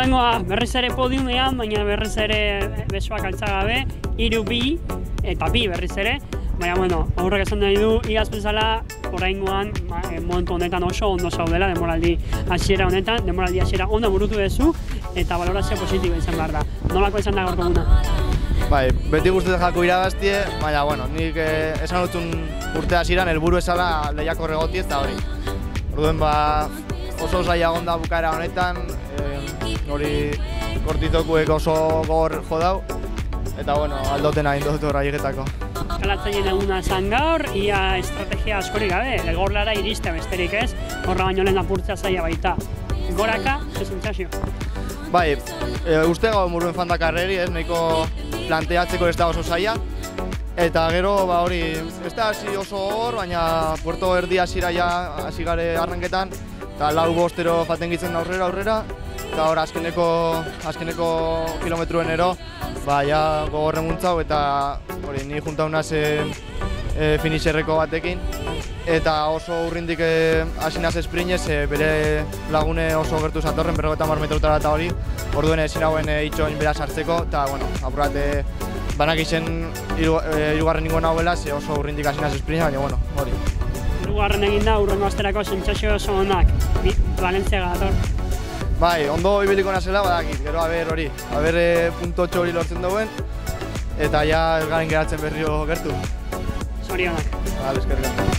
Urrengoa berriz ere podiumean, baina berriz ere besoak altzagabe, 3-2 eta 2 berriz ere. Baina, bueno, aurrek esan nahi du, igaz bezala, oraingoan, momentu honetan oso ondo zaudela, denboraldi hasiera honetan, denboraldi hasiera ondo burutu duzu, eta balorazio positibo izan behar da. Nolako izan da gaurko eguna? Bai, beti gustatzen jako irabaztie, baina, bueno, nik esan dutun urte hasieran helburu esala lehiako regoti ez da hori. Orduen, oso zaila gonda bukaera honetan, hori kortizokuek oso gogor jo dau, eta, bueno, aldoten hain dut horraieketako. Eskalatzaile eguna zan gaur, ia estrategia askorik gabe, egorlara iristea besterik ez, horra baino lehen apurtzea zaila baita. Goraka, sentsazio. Bai, uste gau muruen fandakarreri, ez, nahiko planteatzeko ez da oso zaila. Eta gero, hori, ez da hasi oso hor, baina puerto erdi hasiera ja hasi gare arranketan, eta 4-5 faten gitzen aurrera, eta hor azkeneko kilometruen ero, ja gogorren muntzau, eta hori, ni junta unaz finixerreko batekin, eta oso urrindik hasi naz esprinez, bere lagune oso gertu zatorren, 50 metrotara eta hori, orduen ezin hauen itxoin bera sartzeko, eta, bueno, apurate banak izen hirugarren ningo nahuela, ze oso urrindik hasi naz esprinez, baina, bueno, hori. Hirugarren egin da, urrengo asterako sentsazio oso onak, Valentzia gator. Bai, ondo ibiliko nazela badakit, gero hori, puntotxo hori lortzen duen, eta ja ez garen geratzen berrio gertu. Zorionak. Eskerrik asko.